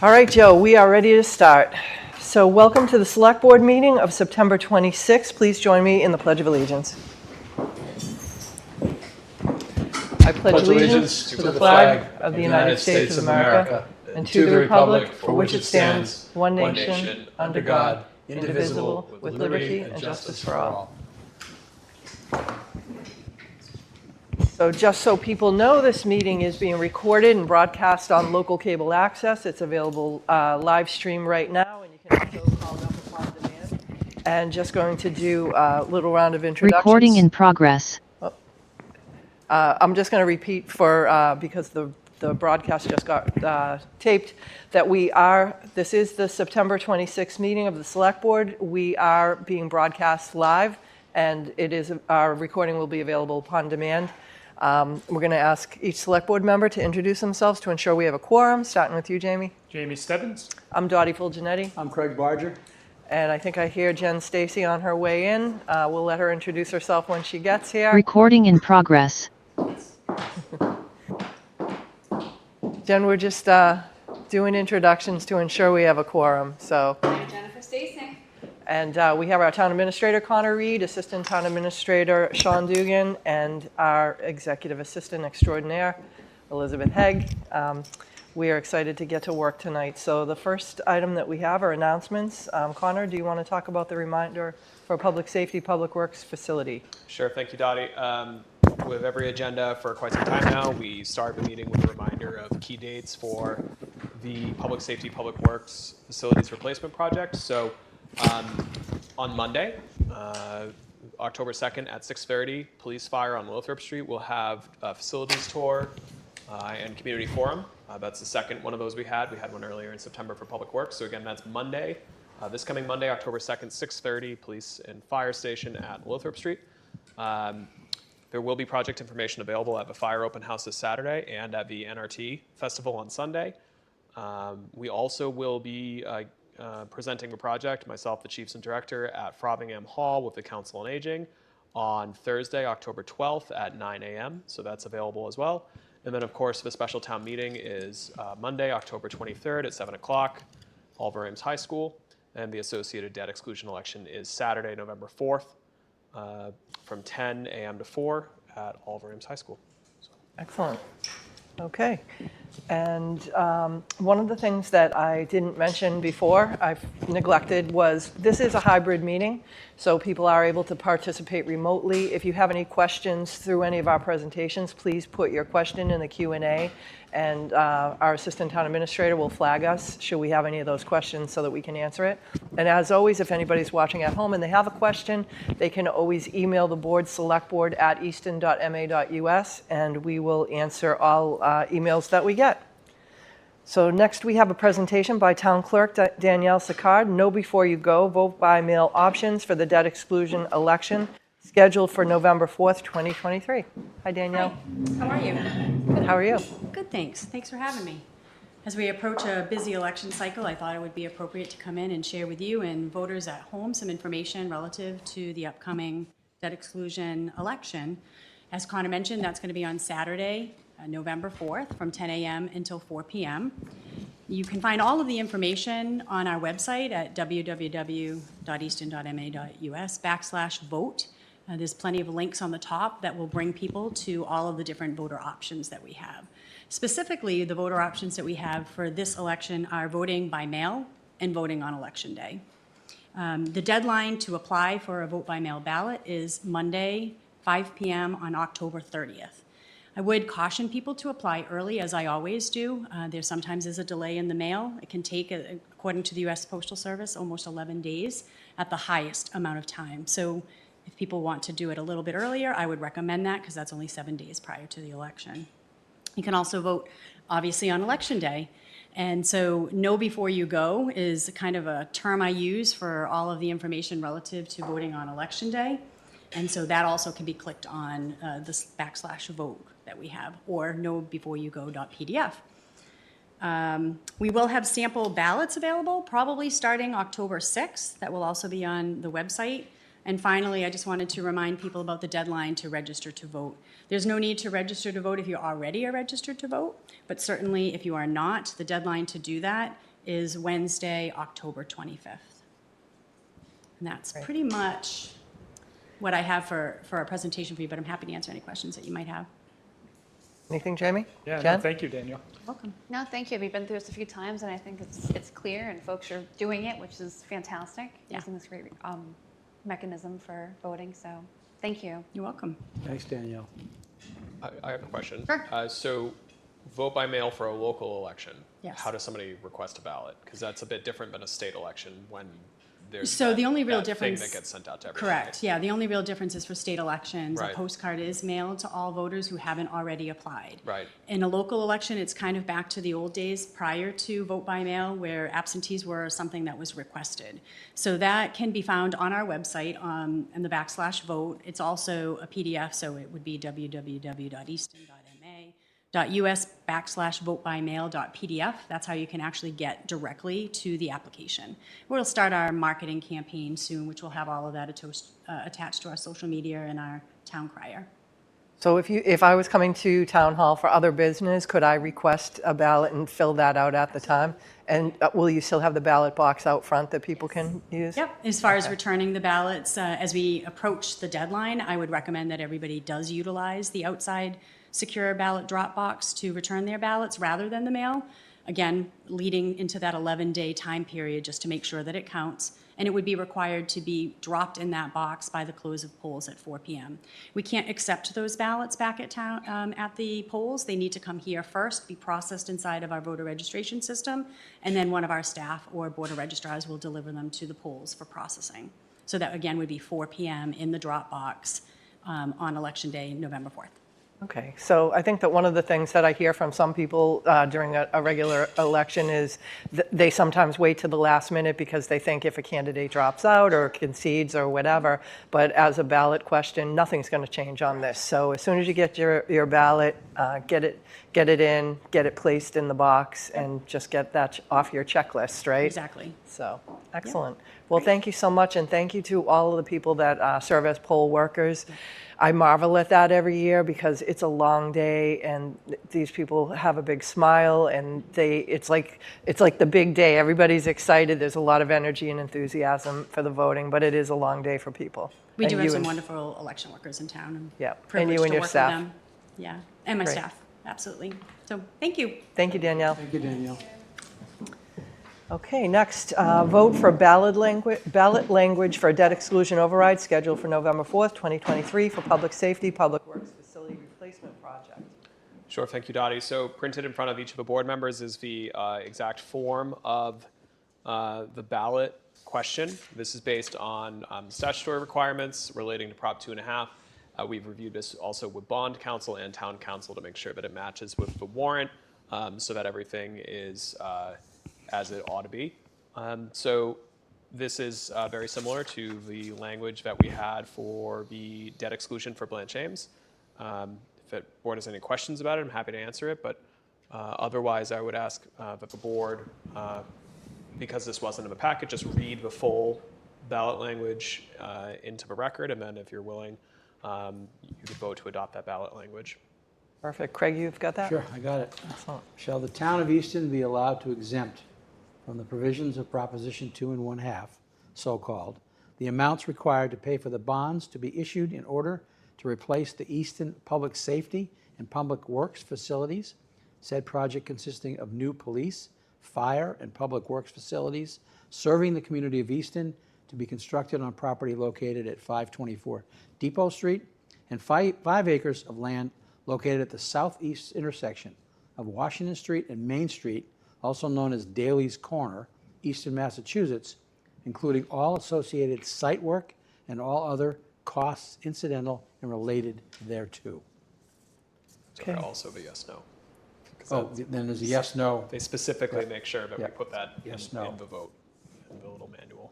All right, Joe, we are ready to start. So welcome to the Select Board meeting of September 26th. Please join me in the Pledge of Allegiance. I pledge allegiance to the flag of the United States of America and to the republic for which it stands, one nation, under God, indivisible, with liberty and justice for all. So just so people know, this meeting is being recorded and broadcast on local cable access. It's available live stream right now, and you can also call it up upon demand. And just going to do a little round of introductions. Recording in progress. I'm just going to repeat because the broadcast just got taped, that this is the September 26th meeting of the Select Board. We are being broadcast live, and our recording will be available upon demand. We're going to ask each Select Board member to introduce themselves to ensure we have a quorum, starting with you, Jamie. Jamie Stebbins. I'm Dottie Fulgenetti. I'm Craig Barger. And I think I hear Jen Stacy on her way in. We'll let her introduce herself when she gets here. Recording in progress. Jen, we're just doing introductions to ensure we have a quorum. So. I'm Jennifer Stacy. And we have our Town Administrator, Connor Reed, Assistant Town Administrator, Sean Dugan, and our Executive Assistant Extraordinaire, Elizabeth Hegg. We are excited to get to work tonight. So the first item that we have are announcements. Connor, do you want to talk about the reminder for Public Safety, Public Works Facility? Sure, thank you, Dottie. With every agenda for quite some time now, we start the meeting with a reminder of key dates for the Public Safety, Public Works Facilities Replacement Project. So on Monday, October 2nd at 6:30, Police Fire on Lothrop Street will have a facilities tour and community forum. That's the second one of those we had. We had one earlier in September for Public Works. So again, that's Monday, this coming Monday, October 2nd, 6:30, Police and Fire Station at Lothrop Street. There will be project information available at the Fire Open House this Saturday and at the NRT Festival on Sunday. We also will be presenting a project, myself, the Chiefs and Director, at Frothingham Hall with the Council on Aging on Thursday, October 12th at 9 a.m. So that's available as well. And then, of course, the special town meeting is Monday, October 23rd at 7 o'clock, Oliver Ames High School. And the associated debt exclusion election is Saturday, November 4th from 10 a.m. to 4 at Oliver Ames High School. Excellent. Okay. And one of the things that I didn't mention before, I've neglected, was this is a hybrid meeting, so people are able to participate remotely. If you have any questions through any of our presentations, please put your question in the Q&A, and our Assistant Town Administrator will flag us should we have any of those questions so that we can answer it. And as always, if anybody's watching at home and they have a question, they can always email the board, selectboard@easton.ma.us, and we will answer all emails that we get. So next we have a presentation by Town Clerk Danielle Sicard, Know Before You Go, Vote by Mail Options for the Debt Exclusion Election, scheduled for November 4th, 2023. Hi, Danielle. Hi, how are you? Good, how are you? Good, thanks. Thanks for having me. As we approach a busy election cycle, I thought it would be appropriate to come in and share with you and voters at home some information relative to the upcoming debt exclusion election. As Connor mentioned, that's going to be on Saturday, November 4th from 10 a.m. until 4 p.m. You can find all of the information on our website at www.easton.ma.us/vote. There's plenty of links on the top that will bring people to all of the different voter options that we have. Specifically, the voter options that we have for this election are voting by mail and voting on Election Day. The deadline to apply for a vote by mail ballot is Monday, 5 p.m. on October 30th. I would caution people to apply early, as I always do. There sometimes is a delay in the mail. It can take, according to the U.S. Postal Service, almost 11 days at the highest amount of time. So if people want to do it a little bit earlier, I would recommend that because that's only 7 days prior to the election. You can also vote, obviously, on Election Day. And so Know Before You Go is kind of a term I use for all of the information relative to voting on Election Day. And so that also can be clicked on this /vote that we have, or knowbeforeyougo.pdf. We will have sample ballots available, probably starting October 6th. That will also be on the website. And finally, I just wanted to remind people about the deadline to register to vote. There's no need to register to vote if you already are registered to vote, but certainly if you are not, the deadline to do that is Wednesday, October 25th. And that's pretty much what I have for a presentation for you, but I'm happy to answer any questions that you might have. Anything, Jamie? Yeah, no, Jen? thank you, Daniel. Welcome. No, thank you. We've been through this a few times, and I think it's clear, and folks are doing it, which is fantastic, Yeah. using this great mechanism for voting. So, thank you. You're welcome. Thanks, Danielle. I have a question. Sure. So vote by mail for a local election. Yes. How does somebody request a ballot? Because that's a bit different than a state election when there's So that- the only real that difference. thing that gets sent out to everyone. Correct, yeah. The only real difference is for state elections. A Right. postcard is mailed to all voters who haven't already applied. Right. In a local election, it's kind of back to the old days prior to vote by mail, where absentees were something that was requested. So that can be found on our website in the /vote. It's also a PDF, so it would be www.easton.ma.us/vote-by-mail.pdf. That's how you can actually get directly to the application. We'll start our marketing campaign soon, which will have all of that attached to our social media and our town crier. So if I was coming to town hall for other business, could I request a ballot and fill that out at the time? And will you still have the ballot box out front that people can use? Yep, as far as returning the ballots, as we approach the deadline, I would recommend that everybody does utilize the outside secure ballot drop box to return their ballots rather than the mail. Again, leading into that 11-day time period just to make sure that it counts. And it would be required to be dropped in that box by the close of polls at 4 p.m. We can't accept those ballots back at town, at the polls. They need to come here first, be processed inside of our voter registration system, and then one of our staff or board of registrars will deliver them to the polls for processing. So that, again, would be 4 p.m. in the drop box on Election Day, November 4th. Okay, so I think that one of the things that I hear from some people during a regular election is they sometimes wait to the last minute because they think if a candidate drops out or concedes or whatever, but as a ballot question, nothing's going to change on this. So as soon as you get your ballot, get it in, get it placed in the box, and just get that off your checklist, right? Exactly. So, excellent. Well, thank you so much, and thank you to all of the people that serve as poll workers. I marvel at that every year because it's a long day, and these people have a big smile, and it's like the big day. Everybody's excited. There's a lot of energy and enthusiasm for the voting, but it is a long day for people. We do And have you some and- wonderful election workers in town. I'm Yeah, and privileged you and to your work with staff. them. Yeah, and my Great. staff, absolutely. So, thank you. Thank you, Danielle. Thank you, Danielle. Okay, next, vote for ballot language for a debt exclusion override scheduled for November 4th, 2023 for public safety, public works facility replacement project. Sure, thank you, Dottie. So printed in front of each of the board members is the exact form of the ballot question. This is based on statutory requirements relating to Prop 2.5. We've reviewed this also with bond counsel and town counsel to make sure that it matches with the warrant so that everything is as it ought to be. So this is very similar to the language that we had for the debt exclusion for Blanche Ames. If the board has any questions about it, I'm happy to answer it, but otherwise I would ask that the board, because this wasn't in the packet, just read the full ballot language into the record, and then if you're willing, you could vote to adopt that ballot language. Perfect. Craig, you've got that? Sure, I got it. Excellent. Shall the town of Easton be allowed to exempt from the provisions of Proposition 2 1/2, so-called, the amounts required to pay for the bonds to be issued in order to replace the Easton Public Safety and Public Works facilities, said project consisting of new police, fire, and public works facilities serving the community of Easton to be constructed on property located at 524 Depot Street, and 5 acres of land located at the southeast intersection of Washington Street and Main Street, also known as Daly's Corner, Easton, Massachusetts, including all associated site work and all other costs incidental and related thereto. So Okay. it'd also be yes, no. 'Cause Oh, that- then there's a yes, no. They specifically make sure that we Yeah. put that Yes, in no. the vote, in the little manual.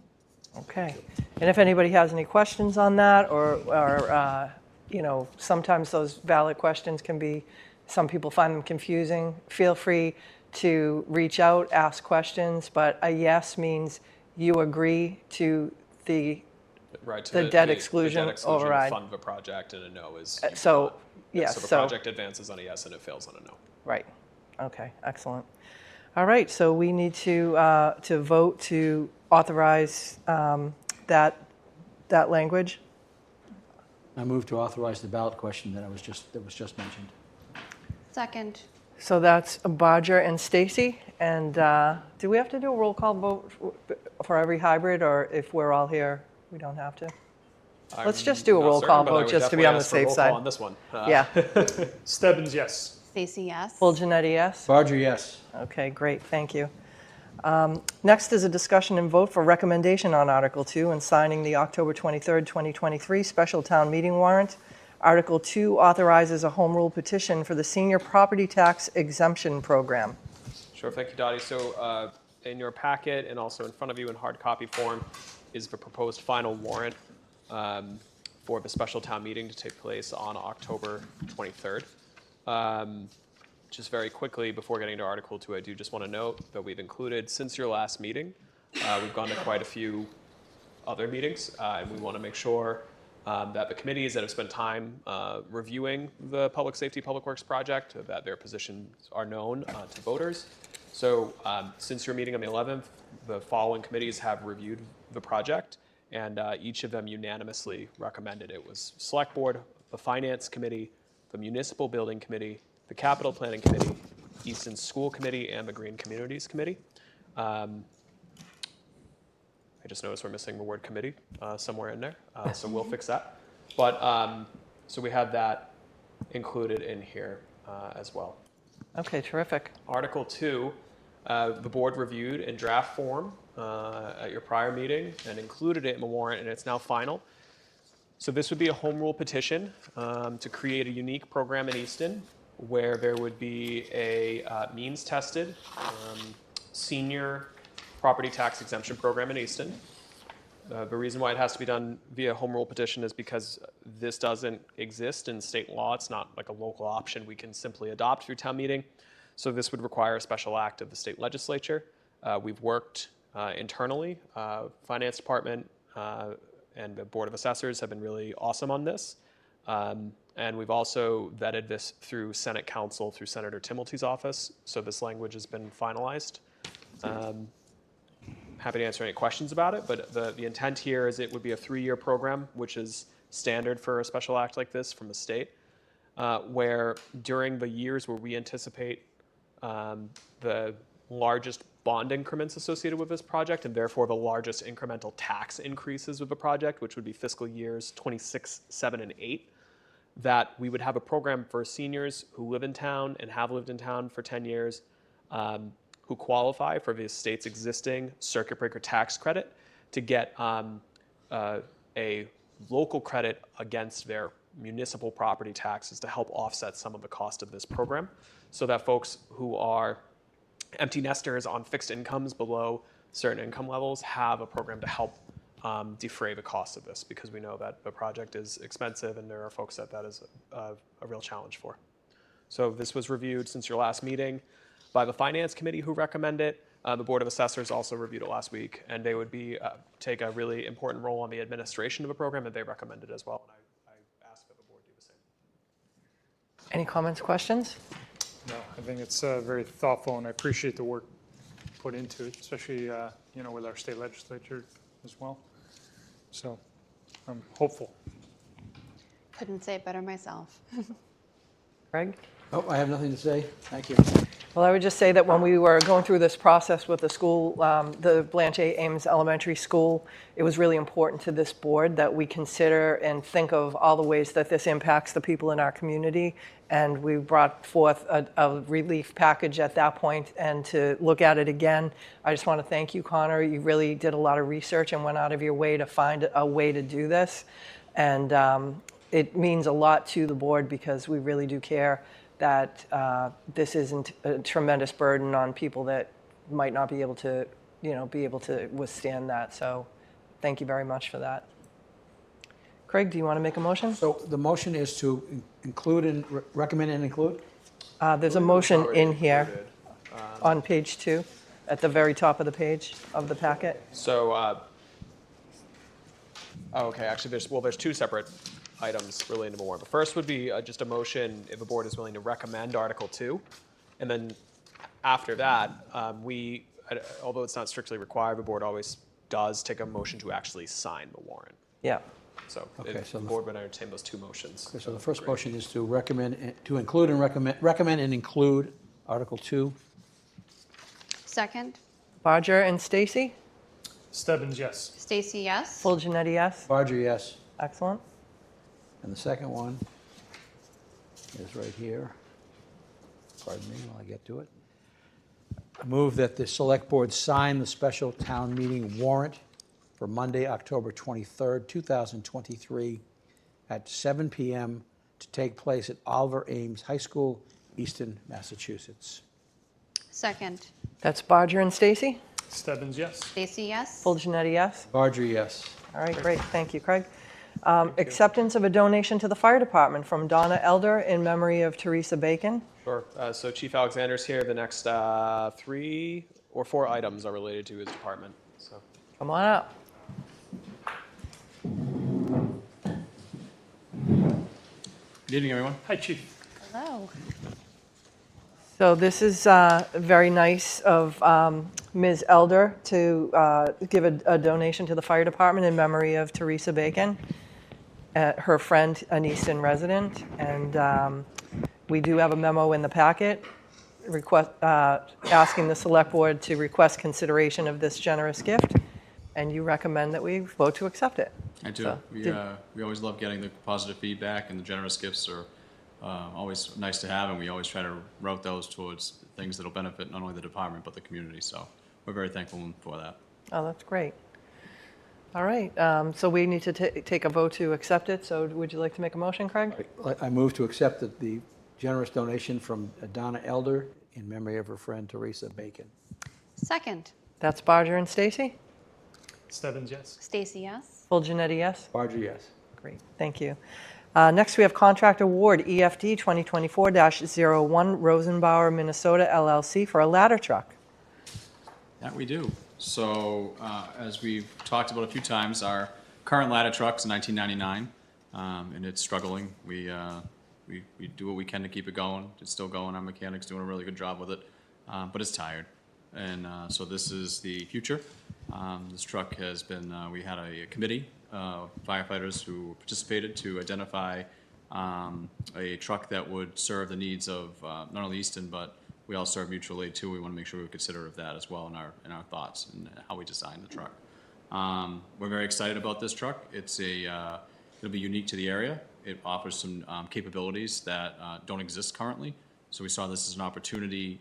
Okay. And if anybody has any questions on that, or sometimes those ballot questions can be, some people find them confusing, feel free to reach out, ask questions, but a yes means you agree to the Right. To The debt the exclusion debt exclusion override. fund of a project, and a no is. So, Yeah, yes, So the so, project advances on a yes and it fails on a no. right. Okay, excellent. All right, so we need to vote to authorize that language. I move to authorize the ballot question that was just mentioned. Second. So that's Bodger and Stacy. And do we have to do a roll call vote for every hybrid, or if we're all here, we don't have to? Let's just do a I'm not roll certain, call but I vote would just to be definitely on the ask for a safe roll call side. on this one. Yeah. Stebbins, yes. Stacy, yes. Full Janetti, yes? Barger, yes. Okay, great, thank you. Next is a discussion and vote for recommendation on Article 2 and signing the October 23rd, 2023 special town meeting warrant. Article 2 authorizes a home rule petition for the senior property tax exemption program. Sure, thank you, Dottie. So in your packet and also in front of you in hard copy form is the proposed final warrant for the special town meeting to take place on October 23rd. Just very quickly, before getting to Article 2, I do just want to note that we've included, since your last meeting, we've gone to quite a few other meetings, and we want to make sure that the committees that have spent time reviewing the Public Safety, Public Works project, that their positions are known to voters. So since your meeting on the 11th, the following committees have reviewed the project, and each of them unanimously recommended. It was Select Board, the Finance Committee, the Municipal Building Committee, the Capital Planning Committee, Easton School Committee, and the Green Communities Committee. I just noticed we're missing the word committee somewhere in there, so we'll fix that. But so we have that included in here as well. Okay, terrific. Article 2, the board reviewed in draft form at your prior meeting and included it in the warrant, and it's now final. So this would be a home rule petition to create a unique program in Easton where there would be a means-tested senior property tax exemption program in Easton. The reason why it has to be done via home rule petition is because this doesn't exist in state law. It's not like a local option we can simply adopt through town meeting. So this would require a special act of the state legislature. We've worked internally. Finance Department and the Board of Assessors have been really awesome on this. And we've also vetted this through Senate Council, through Senator Timilty's office. So this language has been finalized. Happy to answer any questions about it, but the intent here is it would be a 3-year program, which is standard for a special act like this from the state, where during the years where we anticipate the largest bond increments associated with this project, and therefore the largest incremental tax increases with the project, which would be fiscal years 26, 7, and 8, that we would have a program for seniors who live in town and have lived in town for 10 years, who qualify for the state's existing circuit breaker tax credit to get a local credit against their municipal property taxes to help offset some of the cost of this program, so that folks who are empty nesters on fixed incomes below certain income levels have a program to help defray the cost of this, because we know that the project is expensive and there are folks that is a real challenge for. So this was reviewed since your last meeting by the Finance Committee, who recommend it. The Board of Assessors also reviewed it last week, and they would take a really important role on the administration of the program, and they recommend it as well. And I ask that the board do the same. Any comments, questions? No, I think it's very thoughtful, and I appreciate the work put into it, especially with our state legislature as well. So I'm hopeful. Couldn't say it better myself. Greg? Oh, I have nothing to say. Thank you. Well, I would just say that when we were going through this process with the school, the Blanche A. Ames Elementary School, it was really important to this board that we consider and think of all the ways that this impacts the people in our community. And we brought forth a relief package at that point, and to look at it again. I just want to thank you, Connor. You really did a lot of research and went out of your way to find a way to do this. And it means a lot to the board, because we really do care that this isn't a tremendous burden on people that might not be able to, withstand that. So thank you very much for that. Craig, do you want to make a motion? So the motion is to include and recommend and include? There's a motion in here on page 2, at the very top of the page of the packet. So Oh, okay, actually, there's two separate items related to warrant. The first would be just a motion if a board is willing to recommend Article 2. And then after that, although it's not strictly required, the board always does take a motion to actually sign the warrant. Yeah. So Okay, if so the the- board would entertain those two motions. So the first motion is to recommend, to include and recommend and include Article 2. Second, Barger and Stacy? Stebbins, yes. Stacy, yes. Full Janetti, yes? Barger, yes. Excellent. And the second one is right here. Pardon me while I get to it. I move that the Select Board sign the special town meeting warrant for Monday, October 23rd, 2023, at 7 p.m. to take place at Oliver Ames High School, Easton, Massachusetts. Second, That's Barger and Stacy? Stebbins, yes. Stacy, yes. Full Janetti, yes? Barger, yes. All right, great. Thank you, Craig. Acceptance of a donation to the fire department from Donna Elder in memory of Teresa Bacon. Sure. So Chief Alexander's here. The next 3 or 4 items are related to his department. So. Come on up. Good evening, everyone. Hi, Chief. Hello. So this is very nice of Ms. Elder to give a donation to the fire department in memory of Teresa Bacon, her friend, an Easton resident. And we do have a memo in the packet asking the select board to request consideration of this generous gift. And you recommend that we vote to accept it. I do. So, We always love getting the positive feedback, and the generous gifts are always nice to have, and we always try to route those towards things that'll benefit not only the department but the community. So we're very thankful for that. Oh, that's great. All right, so we need to take a vote to accept it. So would you like to make a motion, Craig? I move to accept the generous donation from Donna Elder in memory of her friend Teresa Bacon. Second, That's Barger and Stacy. Stebbins, yes. Stacy, yes. Full Janetti, yes? Barger, yes. Great, thank you. Next, we have contract award EFD 2024-01 Rosenbauer, Minnesota LLC for a ladder truck. That we do. So as we've talked about a few times, our current ladder truck's 1999, and it's struggling. We do what we can to keep it going. It's still going. Our mechanic's doing a really good job with it, but it's tired. And so this is the future. This truck has been, we had a committee of firefighters who participated to identify a truck that would serve the needs of not only Easton, but we all serve mutual aid too. We want to make sure we're considerate of that as well in our thoughts and how we design the truck. We're very excited about this truck. It'll be unique to the area. It offers some capabilities that don't exist currently. So we saw this as an opportunity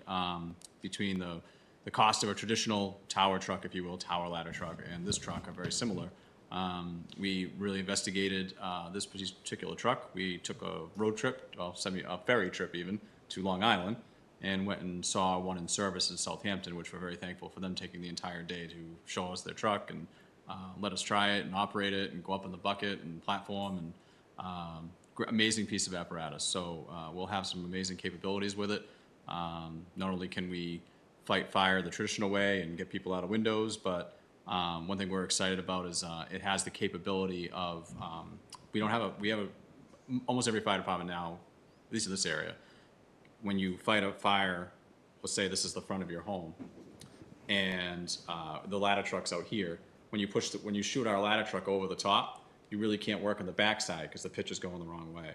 between the cost of a traditional tower truck, if you will, tower ladder truck, and this truck are very similar. We really investigated this particular truck. We took a road trip, a ferry trip even, to Long Island, and went and saw one in service in Southampton, which we're very thankful for them taking the entire day to show us their truck and let us try it and operate it and go up in the bucket and platform, and amazing piece of apparatus. So we'll have some amazing capabilities with it. Not only can we fight fire the traditional way and get people out of windows, but one thing we're excited about is it has the capability of we have almost every fire department now, at least in this area, when you fight a fire, let's say this is the front of your home, and the ladder truck's out here. When you shoot our ladder truck over the top, you really can't work on the backside because the pitch is going the wrong way.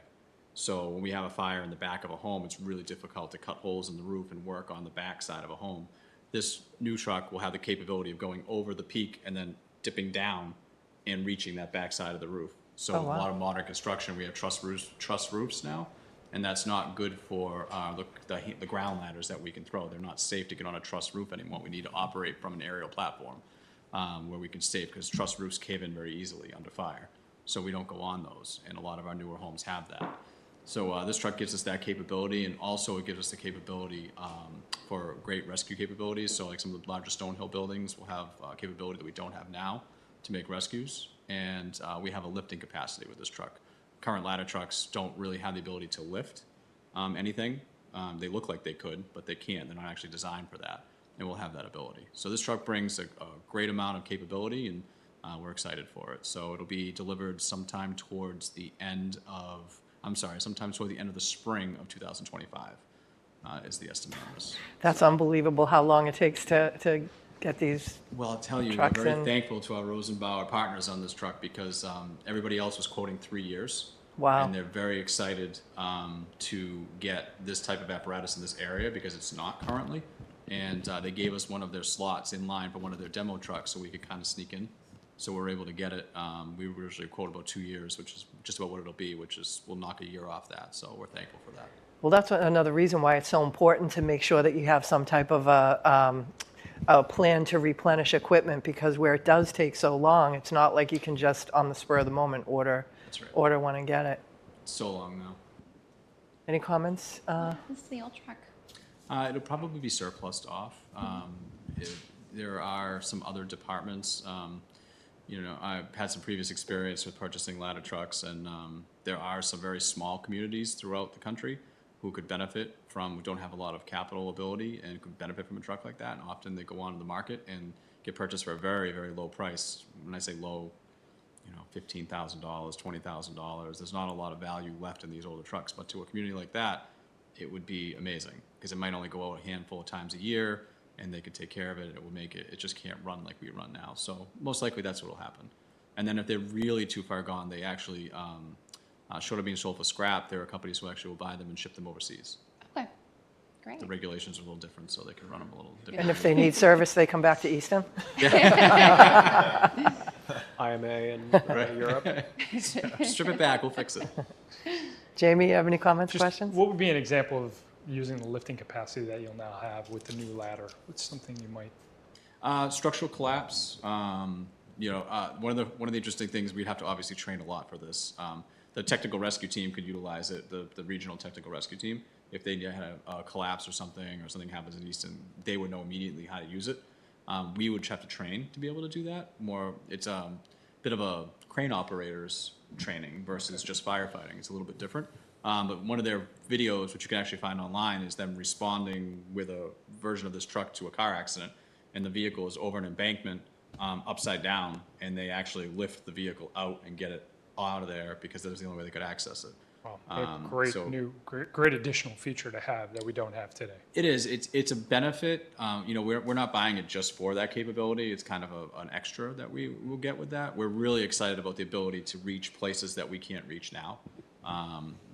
So when we have a fire in the back of a home, it's really difficult to cut holes in the roof and work on the back side of a home. This new truck will have the capability of going over the peak and then dipping down and reaching that back side of the roof. So Oh, wow. a lot of modern construction, we have truss roofs now, and that's not good for the ground ladders that we can throw. They're not safe to get on a truss roof anymore. We need to operate from an aerial platform where we can stay, because truss roofs cave in very easily under fire. So we don't go on those, and a lot of our newer homes have that. So this truck gives us that capability, and also it gives us the capability for great rescue capabilities. So like some of the larger Stonehill buildings will have capability that we don't have now to make rescues, and we have a lifting capacity with this truck. Current ladder trucks don't really have the ability to lift anything. They look like they could, but they can't. They're not actually designed for that, and we'll have that ability. So this truck brings a great amount of capability, and We're excited for it. So it'll be delivered sometime towards the end of, sometime toward the end of the spring of 2025 is the estimate on this. That's unbelievable how long it takes to get these. Well, I'll tell you, we're Trucks very in. thankful to our Rosenbauer partners on this truck because everybody else was quoting 3 years. Wow. And they're very excited to get this type of apparatus in this area because it's not currently. And they gave us one of their slots in line for one of their demo trucks so we could kind of sneak in. So we're able to get it. We were originally quoted about 2 years, which is just about what it'll be, which is we'll knock a year off that. So we're thankful for that. Well, that's another reason why it's so important to make sure that you have some type of a plan to replenish equipment, because where it does take so long, it's not like you can just on the spur of the moment order That's right. order one and get it. It's so long now. Any comments? This is the old truck. It'll probably be surplused off. There are some other departments. I've had some previous experience with purchasing ladder trucks, and there are some very small communities throughout the country who could benefit from, who don't have a lot of capital ability and could benefit from a truck like that. And often they go onto the market and get purchased for a very, very low price. When I say low, $15,000, $20,000. There's not a lot of value left in these older trucks, but to a community like that, it would be amazing because it might only go out a handful of times a year, and they could take care of it. It will make it. It just can't run like we run now. So most likely that's what will happen. And then if they're really too far gone, they actually, short of being sold for scrap, there are companies who actually will buy them and ship them overseas. Okay, great. The regulations are a little different, so they can run them a little different. And if they need service, they come back to Easton? IMA in Europe. Strip it back, we'll fix it. Jamie, you have any comments, Just questions? what would be an example of using the lifting capacity that you'll now have with the new ladder? What's something you might? Structural collapse. One of the interesting things, we'd have to obviously train a lot for this. The technical rescue team could utilize it. The regional technical rescue team, if they had a collapse or something happens in Easton, they would know immediately how to use it. We would have to train to be able to do that. It's a bit of a crane operator's training versus just firefighting. It's a little bit different. But one of their videos, which you can actually find online, is them responding with a version of this truck to a car accident, and the vehicle is over an embankment upside down, and they actually lift the vehicle out and get it out of there because that was the only way they could access it. Wow, a great additional feature to have that we don't have today. It is. It's a benefit. We're not buying it just for that capability. It's kind of an extra that we will get with that. We're really excited about the ability to reach places that we can't reach now.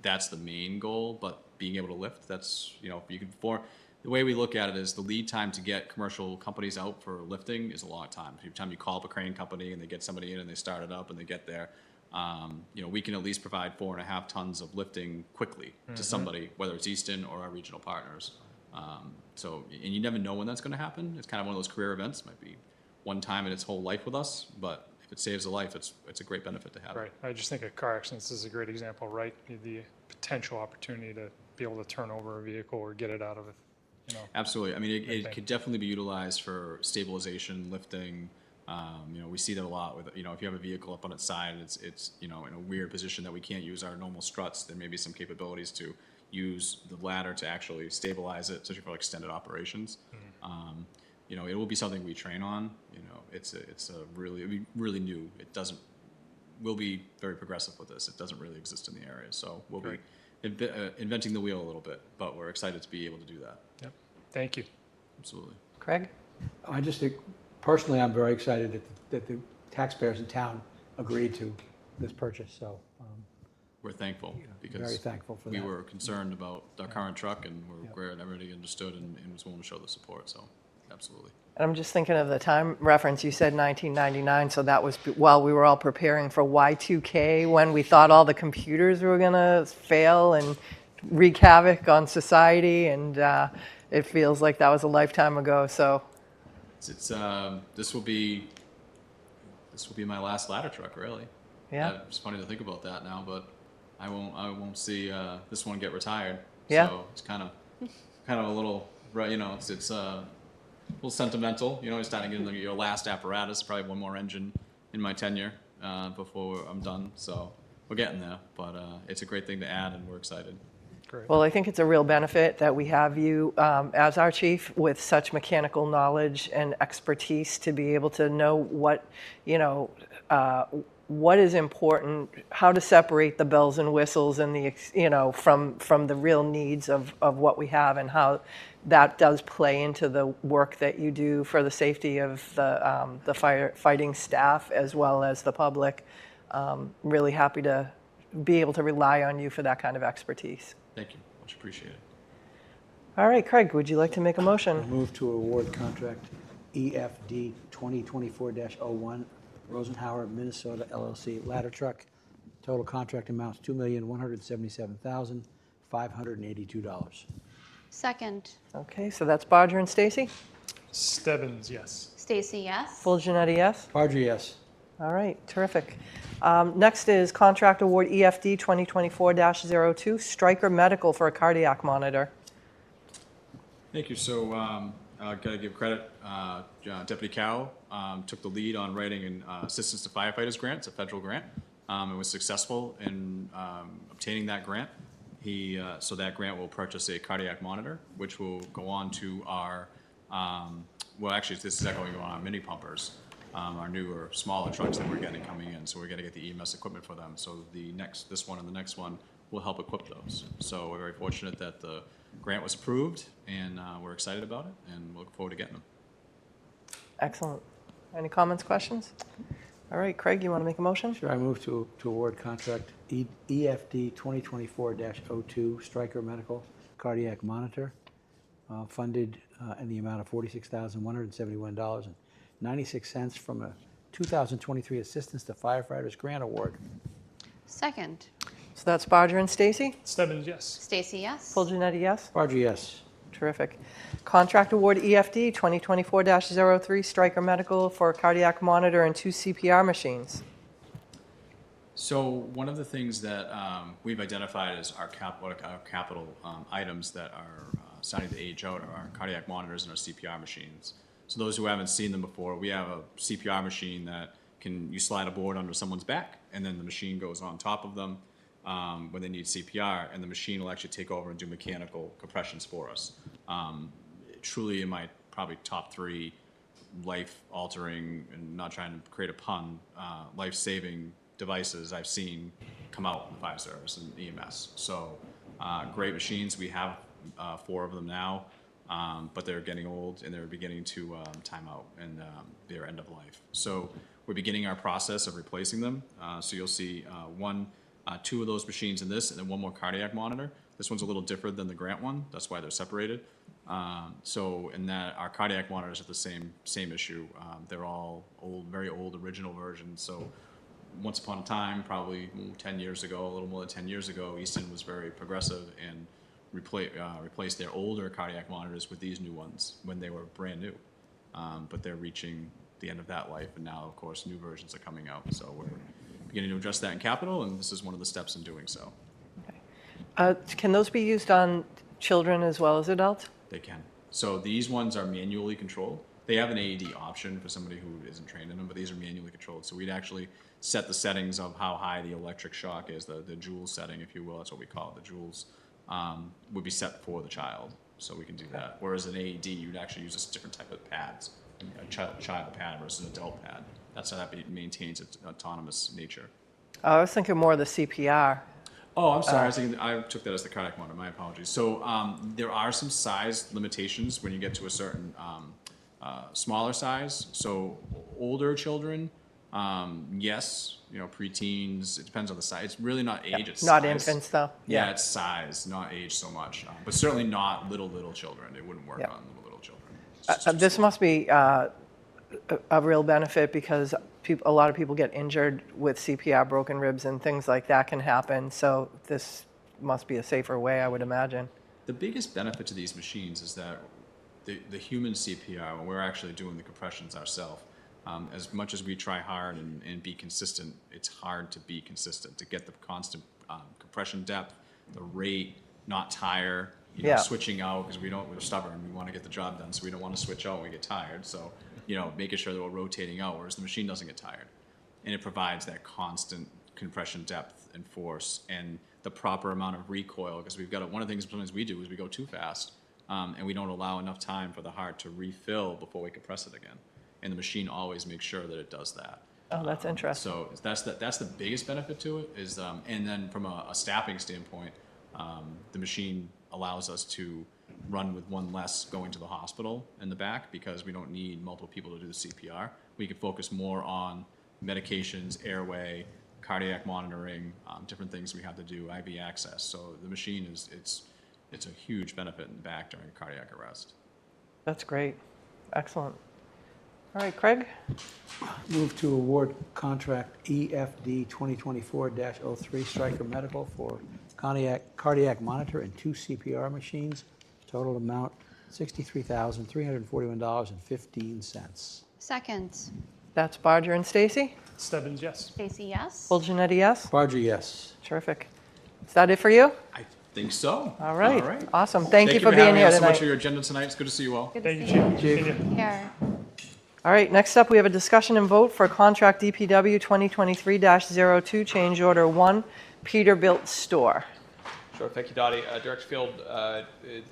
That's the main goal. But being able to lift, that's the way we look at it is the lead time to get commercial companies out for lifting is a long time. Every time you call up a crane company and they get somebody in and they start it up and they get there. We can at least provide 4.5 tons of lifting quickly to somebody, whether it's Easton or our regional partners. And you never know when that's going to happen. It's kind of one of those career events. Might be one time in its whole life with us, but if it saves a life, it's a great benefit to have. Right. I just think a car accident is a great example, right? The potential opportunity to be able to turn over a vehicle or get it out of it. Absolutely. I mean, it could definitely be utilized for stabilization, lifting. We see that a lot with, if you have a vehicle up on its side, it's in a weird position that we can't use our normal struts, there may be some capabilities to use the ladder to actually stabilize it, especially for extended operations. It will be something we train on. It's really new. We'll be very progressive with this. It doesn't really exist in the area. So we'll be inventing the wheel a little bit, but we're excited to be able to do that. Yep. Thank you. Absolutely. Craig? I just think, personally, I'm very excited that the taxpayers in town agreed to this purchase, so. We're thankful because Very thankful for we that. were concerned about our current truck, and we're glad everybody understood and was willing to show the support, so absolutely. And I'm just thinking of the time reference. You said 1999, so that was while we were all preparing for Y2K, when we thought all the computers were going to fail and wreak havoc on society, and it feels like that was a lifetime ago. So This will be my last ladder truck, really. Yeah. It's funny to think about that now, but I won't see this one get retired. Yeah. So it's kind of a little, it's a little sentimental. Starting getting your last apparatus, probably one more engine in my tenure before I'm done. So we're getting there, but it's a great thing to add, and we're excited. Great. Well, I think it's a real benefit that we have you as our chief with such mechanical knowledge and expertise to be able to know what, what is important, how to separate the bells and whistles and from the real needs of what we have, and how that does play into the work that you do for the safety of the firefighting staff as well as the public. Really happy to be able to rely on you for that kind of expertise. Thank you, much appreciated. All right, Craig, would you like to make a motion? Move to award contract EFD 2024-01, Rosenhauer, Minnesota LLC ladder truck. Total contract amounts $2,177,582. Second, Okay, so that's Bodger and Stacy. Stebbins, yes. Stacy, yes. Full Janetti, yes? Barger, yes. All right, terrific. Next is contract award EFD 2024-02, Stryker Medical for a cardiac monitor. Thank you. So got to give credit. Deputy Cow took the lead on writing an Assistance to Firefighters grant. It's a federal grant. And was successful in obtaining that grant. So that grant will purchase a cardiac monitor, which will go on to our, well, actually, this is going on our mini pumpers, our newer, smaller trucks that we're getting coming in. So we're going to get the EMS equipment for them. So this one and the next one will help equip those. So we're very fortunate that the grant was approved, and we're excited about it, and we look forward to getting them. Excellent. Any comments, questions? All right, Craig, you want to make a motion? Sure, I move to award contract EFD 2024-02, Stryker Medical cardiac monitor, funded in the amount of $46,171.96 from a 2023 Assistance to Firefighters Grant Award. Second, So that's Bodger and Stacy. Stebbins, yes. Stacy, yes. Full Janetti, yes? Barger, yes. Terrific. Contract award EFD 2024-03, Stryker Medical for a cardiac monitor and 2 CPR machines. So one of the things that we've identified as our capital items that are starting to age out are our cardiac monitors and our CPR machines. So those who haven't seen them before, we have a CPR machine that you slide a board under someone's back, and then the machine goes on top of them when they need CPR, and the machine will actually take over and do mechanical compressions for us. Truly, in my probably top 3 life-altering, and not trying to create a pun, life-saving devices I've seen come out in the fire service and EMS. So great machines. We have 4 of them now, but they're getting old and they're beginning to time out and they're end of life. So we're beginning our process of replacing them. So you'll see 2 of those machines in this, and then 1 more cardiac monitor. This one's a little different than the grant one. That's why they're separated. So in that, our cardiac monitors have the same issue. They're all old, very old, original versions. So once upon a time, probably 10 years ago, a little more than 10 years ago, Easton was very progressive and replaced their older cardiac monitors with these new ones when they were brand new. But they're reaching the end of that life, and now, of course, new versions are coming out. So we're beginning to address that in capital, and this is one of the steps in doing so. Can those be used on children as well as adults? They can. So these ones are manually controlled. They have an AED option for somebody who isn't trained in them, but these are manually controlled. So we'd actually set the settings of how high the electric shock is, the joule setting, if you will. That's what we call it. The joules would be set for the child, so we can do that. Whereas an AED, you'd actually use a different type of pads, a child pad versus an adult pad. That's how that maintains its autonomous nature. I was thinking more of the CPR. Oh, I'm sorry. I took that as the cardiac monitor. My apologies. So there are some size limitations when you get to a certain smaller size. So older children, yes, preteens. It depends on the size. It's really not age. It's Not size. infants, though. Yeah, it's size, not age so much. But certainly not little children. It wouldn't work Yeah. on little children. It's just too This small. must be a real benefit because a lot of people get injured with CPR, broken ribs and things like that can happen. So this must be a safer way, I would imagine. The biggest benefit to these machines is that the human CPR, when we're actually doing the compressions ourselves, as much as we try hard and be consistent, it's hard to be consistent, to get the constant compression depth, the rate, not tire, Yeah. switching out, because we're stubborn, we want to get the job done, so we don't want to switch out when we get tired. So, making sure that we're rotating out, whereas the machine doesn't get tired. And it provides that constant compression depth and force. And the proper amount of recoil, because we've got, one of the things sometimes we do is we go too fast, and we don't allow enough time for the heart to refill before we can press it again. And the machine always makes sure that it does that. Oh, that's interesting. So that's the biggest benefit to it is, and then from a staffing standpoint, the machine allows us to run with one less going to the hospital in the back because we don't need multiple people to do the CPR. We can focus more on medications, airway, cardiac monitoring, different things we have to do, IV access. So the machine it's a huge benefit in the back during cardiac arrest. That's great. Excellent. All right, Craig? Move to award contract EFD 2024-03 Stryker Medical for cardiac monitor and 2 CPR machines. Total amount $63,341.15. Second. That's Barger and Stacy. Stebbins, yes. Stacy, yes. Full Janetti, yes? Barger, yes. Terrific. Is that it for you? I think so. All right. All right. Awesome. Thank you for being having here us so much for tonight. your agenda tonight. It's good to see you all. Good to Thank see you, you. Chief. Chief. Thank you. Here. All right, next up, we have a discussion and vote for contract DPW 2023-02, change order 1, Peterbilt store. Sure, thank you, Dottie. Director Field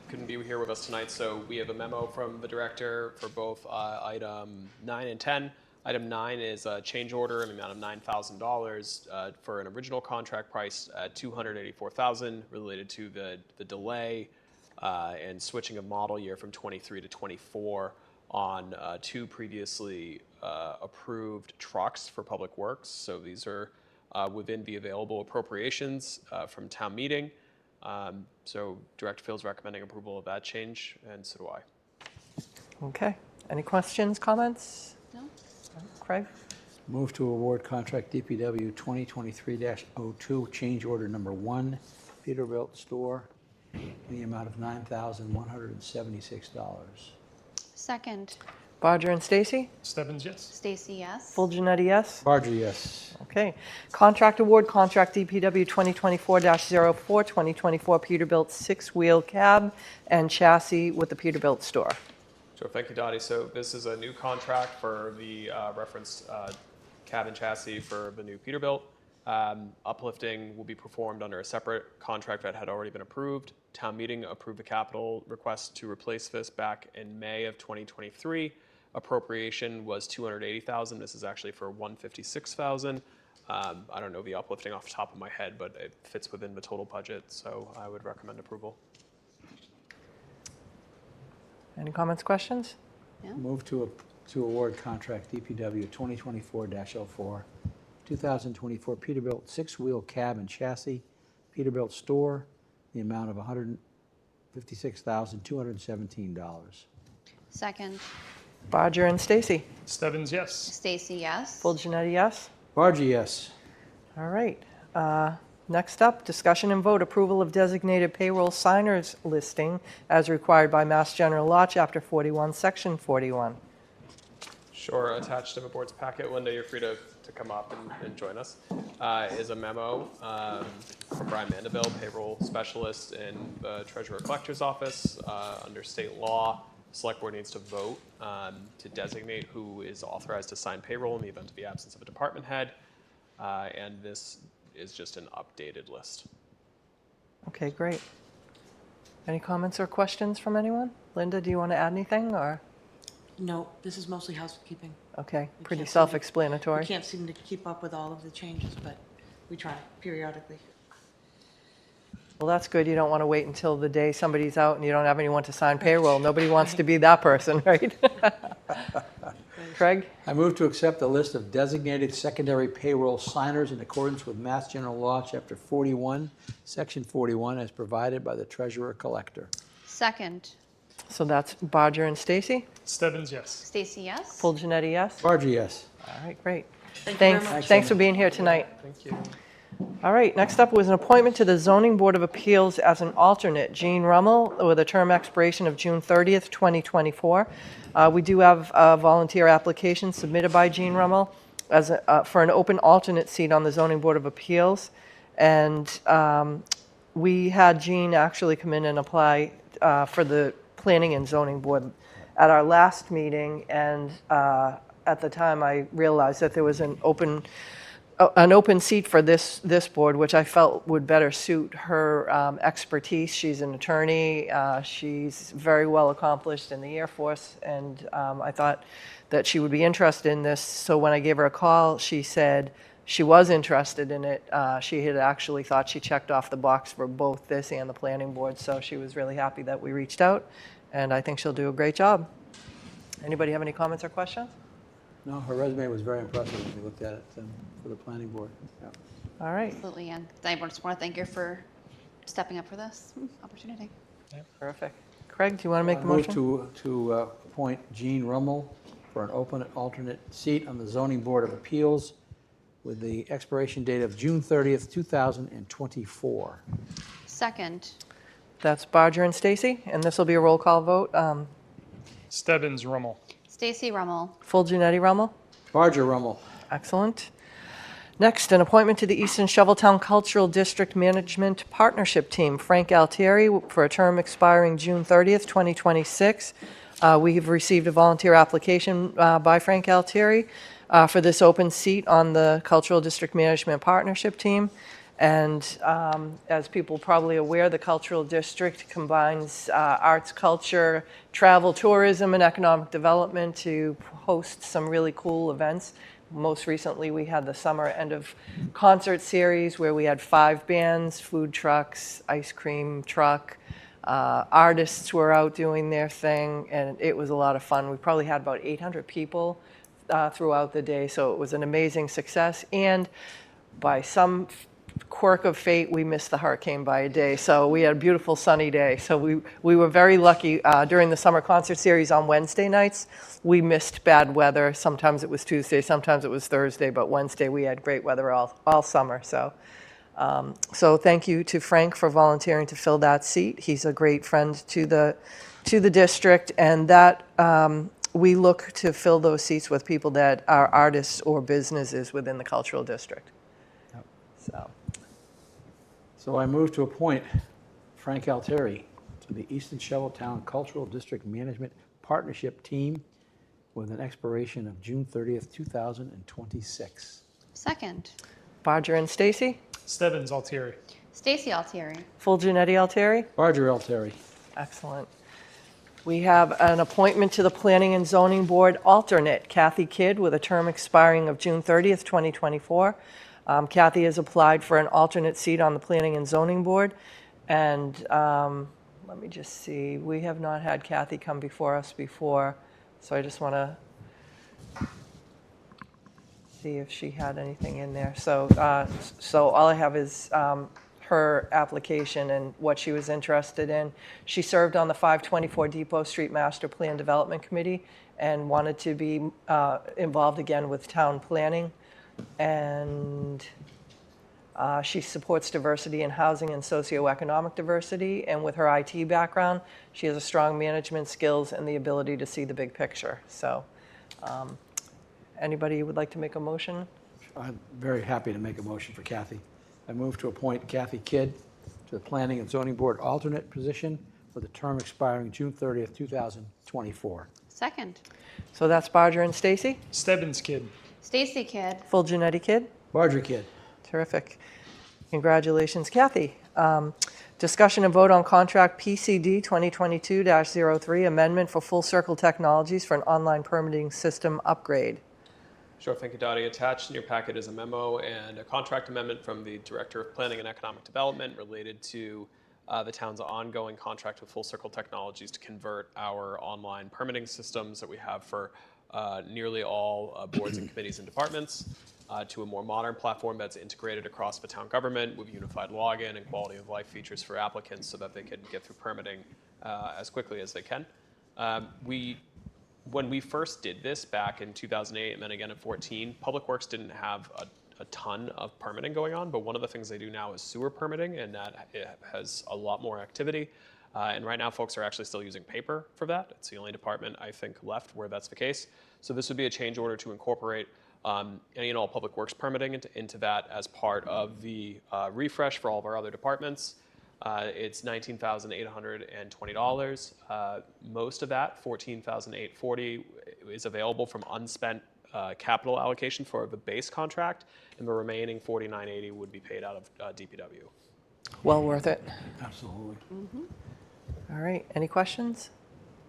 couldn't be here with us tonight, so we have a memo from the director for both item 9 and 10. Item 9 is a change order in the amount of $9,000 for an original contract price at $284,000 related to the delay and switching of model year from 23 to 24 on 2 previously approved trucks for Public Works. So these are within the available appropriations from town meeting. So Director Field's recommending approval of that change, and so do I. Okay. Any questions, comments? No? Craig? Move to award contract DPW 2023-02 change order number 1 Peterbilt store in the amount of $9,176. Second. Barger and Stacy? Stebbins, yes. Stacy, yes. Full Janetti, yes? Barger, yes. Okay. Contract award, contract DPW 2024-04, 2024 Peterbilt 6-wheel cab and chassis with the Peterbilt store. Sure, thank you, Dottie. So this is a new contract for the referenced cab and chassis for the new Peterbilt. Uplifting will be performed under a separate contract that had already been approved. Town meeting approved the capital request to replace this back in May of 2023. Appropriation was $280,000. This is actually for $156,000. I don't know the uplifting off the top of my head, but it fits within the total budget, so I would recommend approval. Any comments, questions? Move to award contract DPW 2024-04, 2024 Peterbilt 6-wheel cab and chassis, Peterbilt store, the amount of $156,217. Second. Barger and Stacy? Stebbins, yes. Stacy, yes. Full Janetti, yes? Barger, yes. All right. Next up, discussion and vote approval of designated payroll signers listing as required by Mass General Law, Chapter 41, Section 41. Sure, attached to the board's packet, Linda, you're free to come up and join us, is a memo from Brian Mandeville, payroll specialist in the Treasurer Collector's Office. Under state law, Select Board needs to vote to designate who is authorized to sign payroll in the event of the absence of a department head, and this is just an updated list. Okay, great. Any comments or questions from anyone? Linda, do you want to add anything, or? No, this is mostly housekeeping. Okay, We pretty can't seem to- self-explanatory. We can't seem to keep up with all of the changes, but we try periodically. Well, that's good. You don't want to wait until the day somebody's out and you don't have anyone to sign payroll. Nobody wants to be that person, right? Craig? I move to accept the list of designated secondary payroll signers in accordance with Mass General Law, Chapter 41, Section 41, as provided by the Treasurer Collector. Second. So that's Barger and Stacy? Stebbins, yes. Stacy, yes. Full Janetti, yes? Barger, yes. All right, great. Thank you very Thanks. much. Thanks for being here tonight. Thank you. All right, next up was an appointment to the Zoning Board of Appeals as an alternate. Jean Rummel, with a term expiration of June 30th, 2024. We do have a volunteer application submitted by Jean Rummel as for an open alternate seat on the Zoning Board of Appeals. And we had Jean actually come in and apply for the Planning and Zoning Board at our last meeting. And at the time, I realized that there was an open an open seat for this board, which I felt would better suit her expertise. She's an attorney. She's very well accomplished in the Air Force, and I thought that she would be interested in this. So when I gave her a call, she said she was interested in it. She had actually thought she checked off the box for both this and the planning board, so she was really happy that we reached out, and I think she'll do a great job. Anybody have any comments or questions? No, her resume was very impressive when we looked at it for the planning board. Yeah. All right, Absolutely, and I just want to thank you for stepping up for this opportunity. terrific. Craig, do you want to make I the move motion? to appoint Jean Rummel for an open alternate seat on the Zoning Board of Appeals with the expiration date of June 30th, 2024. Second, That's Barger and Stacy, and this will be a roll call vote. Stebbins, Rummel. Stacy Rummel. Full Janetti Rummel? Barger Rummel. Excellent. Next, an appointment to the Eastern Shoveltown Cultural District Management Partnership Team, Frank Altieri, for a term expiring June 30th, 2026. We have received a volunteer application by Frank Altieri for this open seat on the Cultural District Management Partnership Team. And as people probably aware, the Cultural District combines arts, culture, travel, tourism, and economic development to host some really cool events. Most recently, we had the summer end of concert series where we had 5 bands, food trucks, ice cream truck. Artists were out doing their thing, and it was a lot of fun. We probably had about 800 people throughout the day, so it was an amazing success. And by some quirk of fate, we missed the hurricane by a day, so we had a beautiful sunny day. So we were very lucky. During the summer concert series on Wednesday nights, we missed bad weather. Sometimes it was Tuesday, sometimes it was Thursday, but Wednesday we had great weather all summer. So thank you to Frank for volunteering to fill that seat. He's a great friend to the district, and that we look to fill those seats with people that are artists or businesses within the cultural district. So I move to appoint Frank Altieri to the Eastern Shoveltown Cultural District Management Partnership Team with an expiration of June 30th, 2026. Second, Barger and Stacy? Stebbins, Altieri. Stacy Altieri. Full Janetti Altieri? Barger Altieri. Excellent. We have an appointment to the Planning and Zoning Board alternate, Kathy Kidd, with a term expiring of June 30th, 2024. Kathy has applied for an alternate seat on the Planning and Zoning Board, and let me just see, we have not had Kathy come before us before, so I just want to see if she had anything in there. So all I have is her application and what she was interested in. She served on the 524 Depot Street Master Plan Development Committee and wanted to be involved again with town planning. And she supports diversity in housing and socioeconomic diversity. And with her IT background, she has a strong management skills and the ability to see the big picture. So anybody would like to make a motion? I'm very happy to make a motion for Kathy. I move to appoint Kathy Kidd to the Planning and Zoning Board alternate position with a term expiring June 30th, 2024. Second, So that's Barger and Stacy. Stebbins, Kid. Stacy Kidd. Full Janetti Kidd. Barger Kidd. Terrific. Congratulations, Kathy. Discussion and vote on contract PCD 2022-03, amendment for Full Circle Technologies for an online permitting system upgrade. Sure, thank you, Dottie. Attached in your packet is a memo and a contract amendment from the Director of Planning and Economic Development related to the town's ongoing contract with Full Circle Technologies to convert our online permitting systems that we have for nearly all boards and committees and departments to a more modern platform that's integrated across the town government with unified login and quality of life features for applicants so that they can get through permitting as quickly as they can. When we first did this back in 2008 and then again in 2014, Public Works didn't have a ton of permitting going on, but one of the things they do now is sewer permitting, and that it has a lot more activity. And right now, folks are actually still using paper for that. It's the only department, I think, left where that's the case. So this would be a change order to incorporate any and all Public Works permitting into that as part of the refresh for all of our other departments. It's $19,820. Most of that, $14,840, is available from unspent capital allocation for the base contract, and the remaining $49.80 would be paid out of DPW. Well worth it. Absolutely. All right, any questions?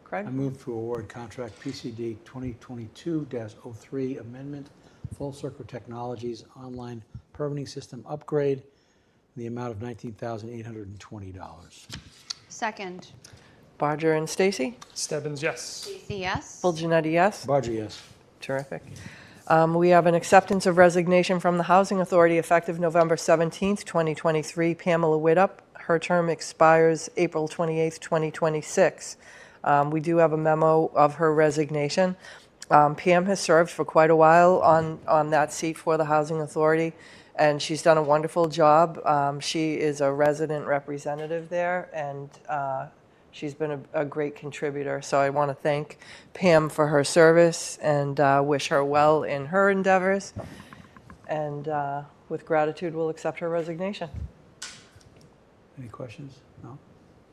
Craig? I move to award contract PCD 2022-03 amendment, Full Circle Technologies online permitting system upgrade, in the amount of $19,820. Second. Barger and Stacy? Stebbins, yes. Stacy, yes. Full Janetti, yes? Barger, yes. Terrific. We have an acceptance of resignation from the Housing Authority effective November 17th, 2023. Pamela Widup. Her term expires April 28th, 2026. We do have a memo of her resignation. Pam has served for quite a while on that seat for the Housing Authority, and she's done a wonderful job. She is a resident representative there, and she's been a great contributor. So I want to thank Pam for her service and wish her well in her endeavors. And with gratitude, we'll accept her resignation. Any questions? No?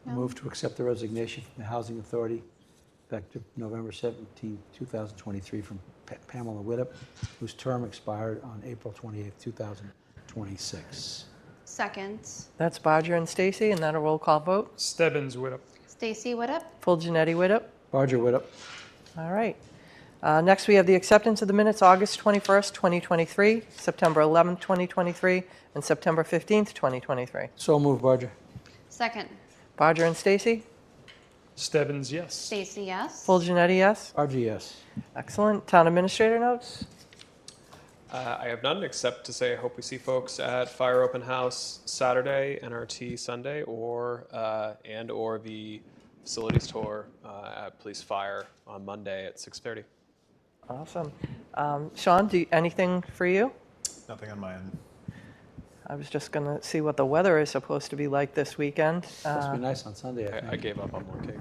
I move to accept the resignation from the Housing Authority effective November 17, 2023 from Pamela Widup, whose term expired on April 28, 2026. Second. That's Barger and Stacy, and then a roll call vote. Stebbins, Widup. Stacy, what up? Full Janetti Widup. Barger, Widup. All right. Next, we have the acceptance of the minutes, August 21st, 2023, September 11th, 2023, and September 15th, 2023. So moved, Barger. Second. Barger and Stacy. Stebbins, yes. Stacy, yes. Full Janetti, yes. Barger, yes. Excellent. Town administrator notes. I have none except to say I hope we see folks at Fire Open House Saturday, NRT Sunday, or the facilities tour at Police Fire on Monday at 6:30. Awesome. Sean, anything for you? Nothing on my end. I was just going to see what the weather is supposed to be like this weekend. Supposed to be nice on Sunday, I I think. gave up on more cake.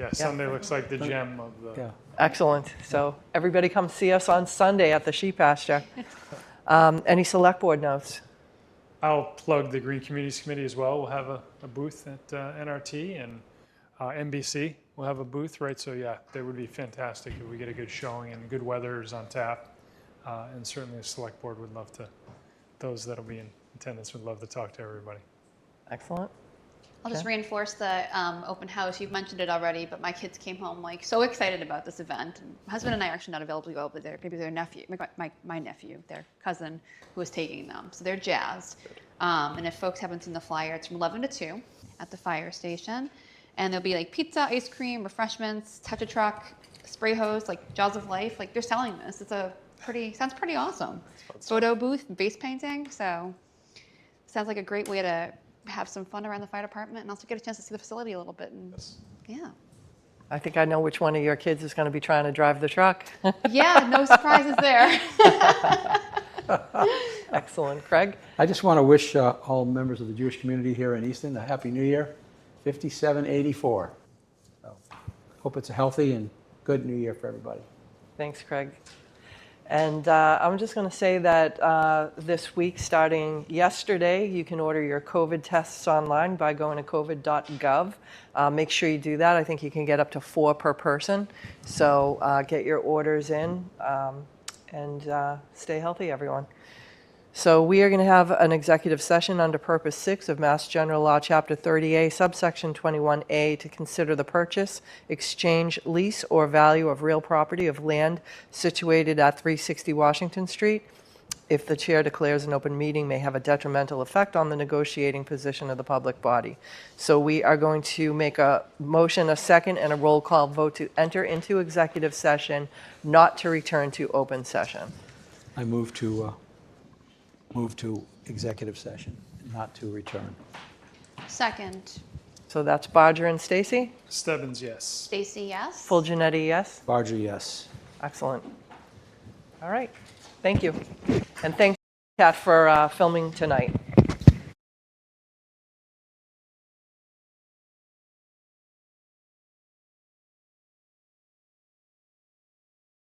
Yeah, Sunday looks like the gem of the. Yeah. Excellent. So everybody come see us on Sunday at the sheep pasture. Any select board notes? I'll plug the Green Communities Committee as well. We'll have a booth at NRT, and NBC will have a booth, right? So yeah, that would be fantastic if we get a good showing and good weather is on tap. And certainly the select board would love to, those that'll be in attendance would love to talk to everybody. Excellent. I'll just Okay. reinforce the open house. You've mentioned it already, but my kids came home like so excited about this event. And my husband and I are actually not available to go, but maybe their nephew, my nephew, their cousin, who is taking them. So they're jazzed. And if folks haven't seen the flyer, it's from 11 to 2 at the fire station. And there'll be like pizza, ice cream, refreshments, touch a truck, spray hose, like Jaws of Life. Like they're selling this. It's sounds pretty awesome. Photo booth, base painting. So sounds like a great way to have some fun around the fire department and also get a chance to see the facility a little bit. And yeah. I think I know which one of your kids is going to be trying to drive the truck. Yeah, no surprises there. Excellent. Craig? I just want to wish all members of the Jewish community here in Easton a Happy New Year, 5784. So, hope it's a healthy and good New Year for everybody. Thanks, Craig. And I'm just going to say that this week, starting yesterday, you can order your COVID tests online by going to covid.gov. Make sure you do that. I think you can get up to 4 per person. So get your orders in and stay healthy, everyone. So we are going to have an executive session under Purpose 6 of Mass General Law, Chapter 30A, subsection 21A, to consider the purchase, exchange, lease, or value of real property of land situated at 360 Washington Street. If the chair declares an open meeting may have a detrimental effect on the negotiating position of the public body. So we are going to make a motion, a second, and a roll call vote to enter into executive session, not to return to open session. I move to executive session, not to return. Second. So that's Barger and Stacy. Stebbins, yes. Stacy, yes. Full Janetti, yes. Barger, yes. Excellent. All right. Thank you. And thanks, Kat, for filming tonight.